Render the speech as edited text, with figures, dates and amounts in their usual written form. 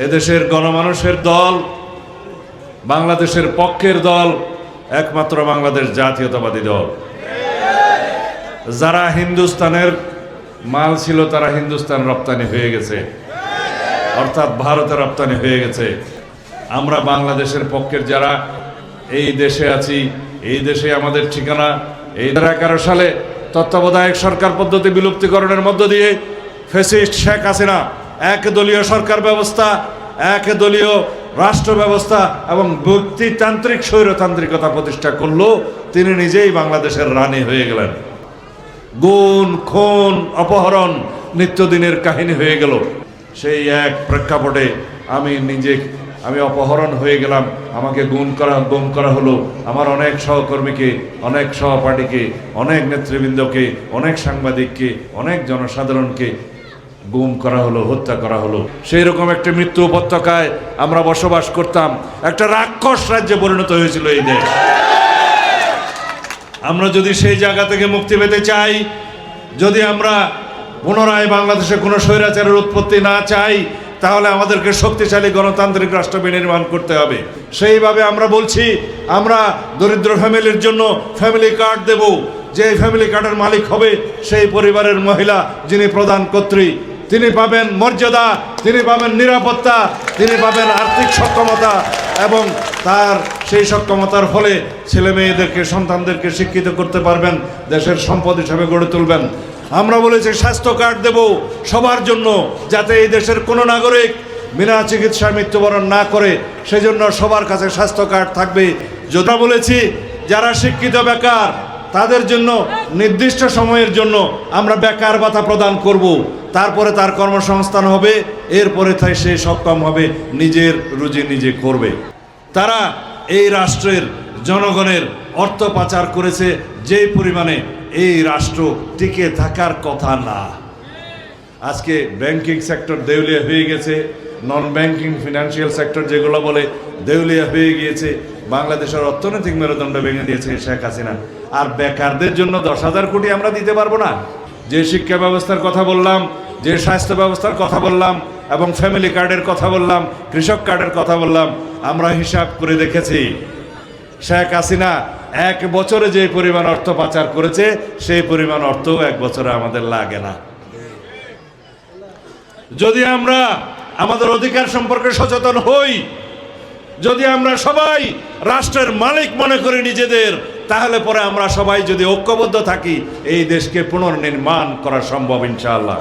এদেশের গণমানুষের দল, বাংলাদেশের পক্ষের দল একমাত্র বাংলাদেশ জাতীয়তাবাদী দল। যারা হিন্দুস্তানের মাল ছিল তারা হিন্দুস্তান রপ্তানি হয়ে গেছে, অর্থাৎ ভারতে রপ্তানি হয়ে গেছে। আমরা বাংলাদেশের পক্ষের যারা এই দেশে আছি, এই দেশে আমাদের ঠিকানা। এই 2011 সালে তত্ত্বাবধায়ক সরকার পদ্ধতি বিলুপ্তিকরণের মধ্য দিয়ে ফ্যাসিস্ট শেখ হাসিনা একদলীয় সরকার ব্যবস্থা, একদলীয় রাষ্ট্র ব্যবস্থা এবং ব্যক্তিতান্ত্রিক স্বৈরতান্ত্রিকতা প্রতিষ্ঠা করলো। তিনি নিজেই বাংলাদেশের রানী হয়ে গেলেন। গুম, খুন, অপহরণ নিত্যদিনের কাহিনী হয়ে গেল। সেই এক প্রেক্ষাপটে আমি অপহরণ হয়ে গেলাম, আমাকে গুম করা হলো। আমার অনেক সহকর্মীকে, অনেক সহপাঠীকে, অনেক নেতৃবৃন্দকে, অনেক সাংবাদিককে, অনেক জনসাধারণকে গুম করা হলো, হত্যা করা হলো। সেই রকম একটা মৃত্যু উপত্যকায় আমরা বসবাস করতাম। একটা রাক্ষস রাজ্যে পরিণত হয়েছিল এই দেশ। আমরা যদি সেই জায়গা থেকে মুক্তি পেতে চাই, যদি আমরা পুনরায় বাংলাদেশে কোনো স্বৈরাচারের উৎপত্তি না চাই, তাহলে আমাদেরকে শক্তিশালী গণতান্ত্রিক রাষ্ট্র বিনির্মাণ করতে হবে। সেইভাবে আমরা বলছি, আমরা দরিদ্র ফ্যামিলির জন্য ফ্যামিলি কার্ড দেব। যে ফ্যামিলি কার্ডের মালিক হবে সেই পরিবারের মহিলা যিনি প্রধানকর্ত্রী, তিনি পাবেন মর্যাদা, তিনি পাবেন নিরাপত্তা, তিনি পাবেন আর্থিক সক্ষমতা এবং তার সেই সক্ষমতার ফলে ছেলে মেয়েদেরকে, সন্তানদেরকে শিক্ষিত করতে পারবেন, দেশের সম্পদ হিসাবে গড়ে তুলবেন। আমরা বলেছি স্বাস্থ্য কার্ড দেব সবার জন্য, যাতে এই দেশের কোনো নাগরিক বিনা চিকিৎসায় মৃত্যুবরণ না করে, সেজন্য সবার কাছে স্বাস্থ্য কার্ড থাকবে। যেটা বলেছি, যারা শিক্ষিত বেকার তাদের জন্য নির্দিষ্ট সময়ের জন্য আমরা বেকার ভাতা প্রদান করব। তারপরে তার কর্মসংস্থান হবে, এরপরে সে সক্ষম হবে নিজের রুজি নিজে করবে। তারা এই রাষ্ট্রের জনগণের অর্থ পাচার করেছে যেই পরিমাণে, এই রাষ্ট্র টিকে থাকার কথা না। আজকে ব্যাংকিং সেক্টর দেউলিয়া হয়ে গেছে, নন ব্যাংকিং ফিনান্সিয়াল সেক্টর যেগুলো বলে দেউলিয়া হয়ে গিয়েছে। বাংলাদেশের অর্থনৈতিক মেরুদণ্ড ভেঙে দিয়েছে শেখ হাসিনা। আর বেকারদের জন্য 10,000 কোটি আমরা দিতে পারবো না? যে শিক্ষা ব্যবস্থার কথা বললাম, যে স্বাস্থ্য ব্যবস্থার কথা বললাম এবং ফ্যামিলি কার্ডের কথা বললাম, কৃষক কার্ডের কথা বললাম, আমরা হিসাব করে দেখেছি শেখ হাসিনা 1 বছরে যে পরিমাণ অর্থ পাচার করেছে সেই পরিমাণ অর্থ 1 বছরে আমাদের লাগে না। যদি আমরা আমাদের অধিকার সম্পর্কে সচেতন হই, যদি আমরা সবাই রাষ্ট্রের মালিক মনে করি নিজেদের, তাহলে পরে আমরা সবাই যদি ঐক্যবদ্ধ থাকি, এই দেশকে পুনর্নির্মাণ করা সম্ভব ইনশাআল্লাহ।